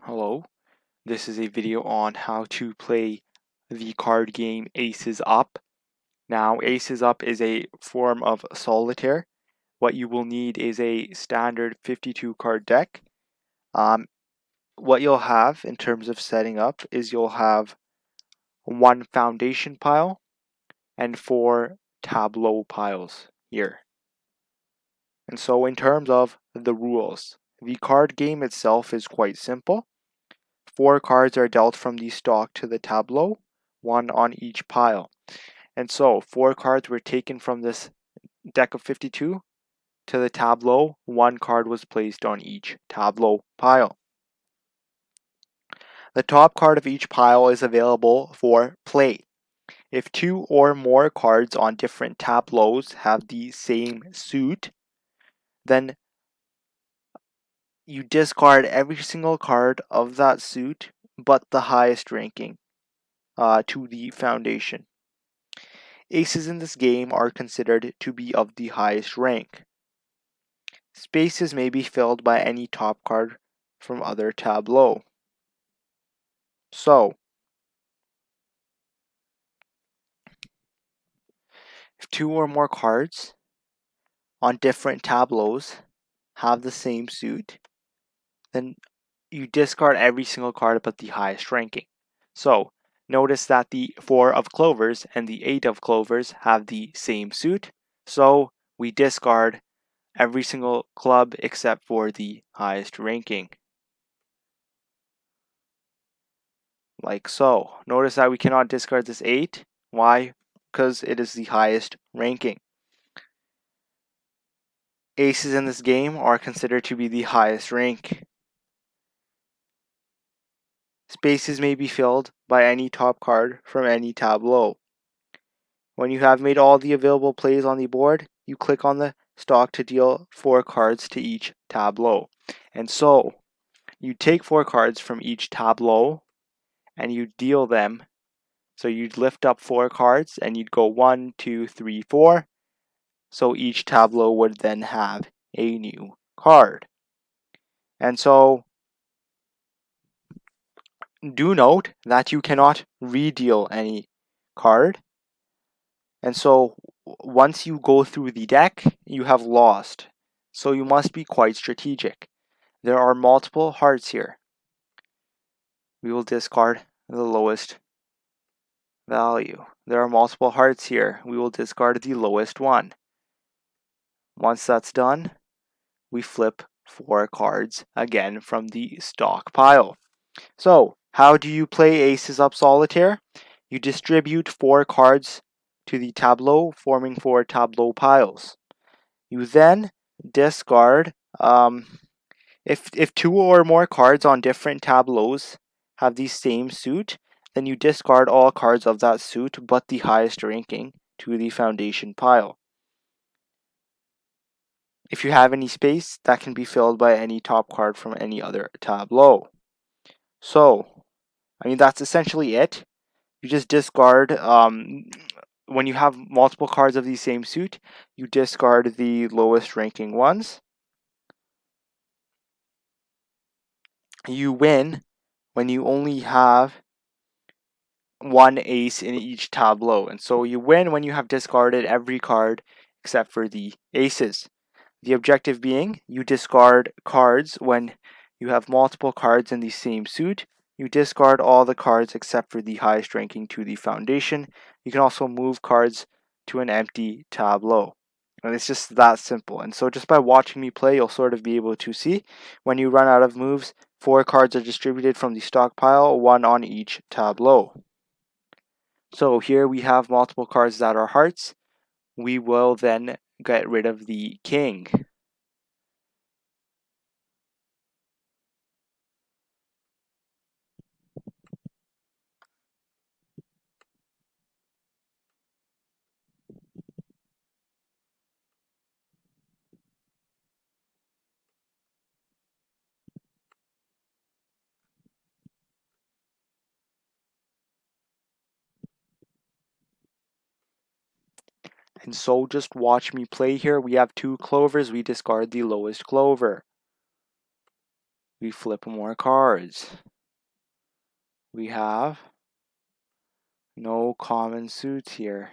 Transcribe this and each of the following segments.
Hello, this is a video on how to play the card game Aces Up. Now, Aces Up is a form of solitaire. What you will need is a standard 52 card deck. What you'll have in terms of setting up is you'll have one foundation pile and 4 tableau piles here. And so in terms of the rules, the card game itself is quite simple. 4 cards are dealt from the stock to the tableau, 1 on each pile. And so 4 cards were taken from this deck of 52 to the tableau, 1 card was placed on each tableau pile. The top card of each pile is available for play. If 2 or more cards on different tableaus have the same suit, then you discard every single card of that suit but the highest ranking to the foundation. Aces in this game are considered to be of the highest rank. Spaces may be filled by any top card from other tableau. So, if 2 or more cards on different tableaus have the same suit, then you discard every single card but the highest ranking. So, notice that the 4 of clovers and the 8 of clovers have the same suit, so we discard every single club except for the highest ranking. Like so. Notice that we cannot discard this 8. Why? Because it is the highest ranking. Aces in this game are considered to be the highest rank. Spaces may be filled by any top card from any tableau. When you have made all the available plays on the board, you click on the stock to deal 4 cards to each tableau. And so, you take 4 cards from each tableau and you deal them. So you'd lift up 4 cards and you'd go 1, 2, 3, 4. So each tableau would then have a new card. And so do note that you cannot redeal any card. And so once you go through the deck, you have lost. So you must be quite strategic. There are multiple hearts here. We will discard the lowest value. There are multiple hearts here. We will discard the lowest one. Once that's done, we flip 4 cards again from the stock pile. So, how do you play Aces Up Solitaire? You distribute 4 cards to the tableau, forming 4 tableau piles. You then discard, if 2 or more cards on different tableaus have the same suit, then you discard all cards of that suit but the highest ranking to the foundation pile. If you have any space, that can be filled by any top card from any other tableau. So, that's essentially it. You just discard, when you have multiple cards of the same suit, you discard the lowest ranking ones. You win when you only have 1 ace in each tableau. And so you win when you have discarded every card except for the aces. The objective being, you discard cards when you have multiple cards in the same suit. You discard all the cards except for the highest ranking to the foundation. You can also move cards to an empty tableau. And it's just that simple. And so just by watching me play, you'll sort of be able to see when you run out of moves, 4 cards are distributed from the stockpile, 1 on each tableau. So here we have multiple cards that are hearts. We will then get rid of the king. And so just watch me play here. We have 2 clovers. We discard the lowest clover. we flip more cards. We have no common suits here.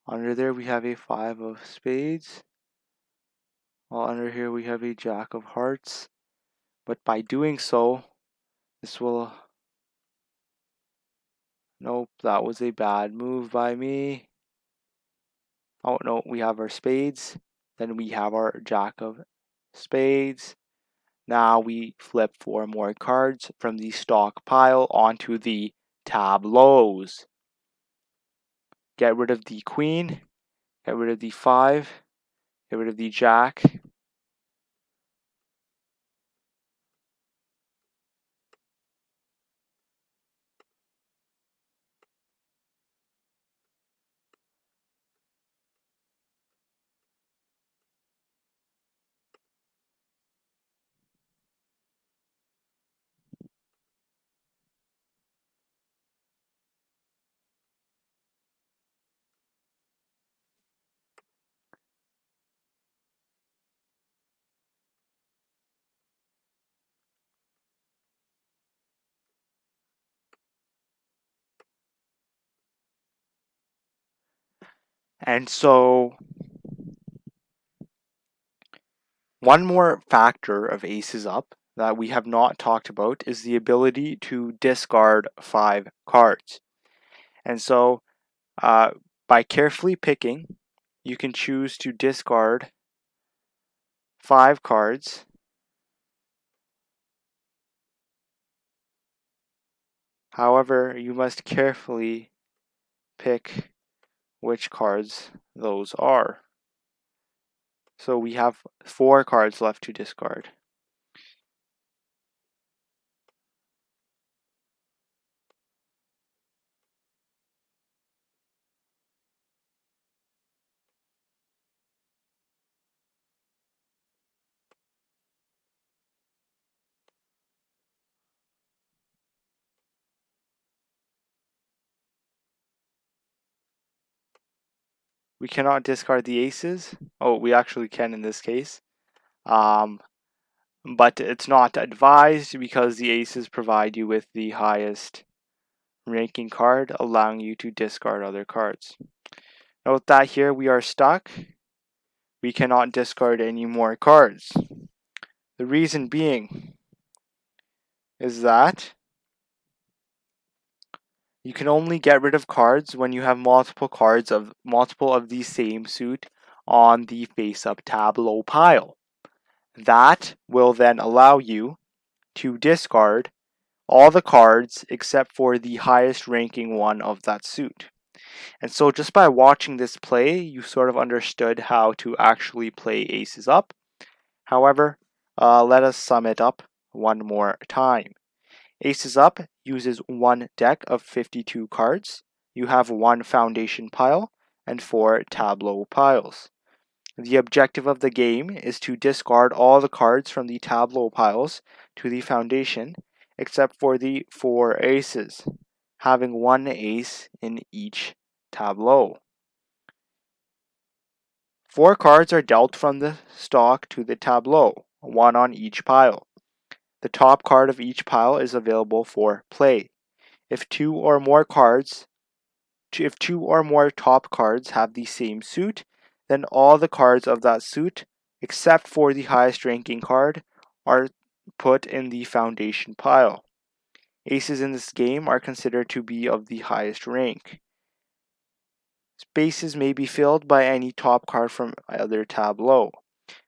Under there we have a 5 of spades. While under here we have a jack of hearts. But by doing so, this will... Nope, that was a bad move by me. Oh no, we have our spades. Then we have our jack of spades. Now we flip 4 more cards from the stockpile onto the tableaus. Get rid of the queen. Get rid of the 5. Get rid of the jack. And so, one more factor of aces up that we have not talked about is the ability to discard 5 cards. And so, by carefully picking, you can choose to discard 5 cards. However, you must carefully pick which cards those are. So we have 4 cards left to discard. We cannot discard the aces. Oh, we actually can in this case. But it's not advised because the aces provide you with the highest ranking card, allowing you to discard other cards. Note that here we are stuck. We cannot discard any more cards. The reason being is that you can only get rid of cards when you have multiple of the same suit on the face-up tableau pile. That will then allow you to discard all the cards except for the highest ranking one of that suit. And so just by watching this play, you sort of understood how to actually play aces up. However, let us sum it up one more time. Aces up uses one deck of 52 cards. You have 1 foundation pile and 4 tableau piles. The objective of the game is to discard all the cards from the tableau piles to the foundation except for the 4 aces, having 1 ace in each tableau. 4 cards are dealt from the stock to the tableau, 1 on each pile. The top card of each pile is available for play. If two or more top cards have the same suit, then all the cards of that suit, except for the highest ranking card, are put in the foundation pile. Aces in this game are considered to be of the highest rank. Spaces may be filled by any top card from either tableau.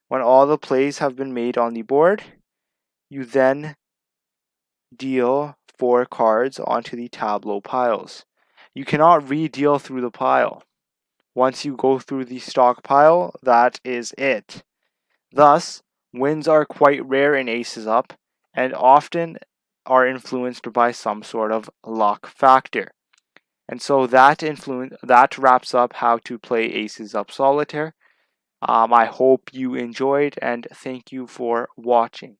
When all the plays have been made on the board, you then deal 4 cards onto the tableau piles. You cannot re-deal through the pile. Once you go through the stock pile, that is it. Thus, wins are quite rare in aces up and often are influenced by some sort of luck factor. And so that wraps up how to play aces up solitaire. I hope you enjoyed and thank you for watching.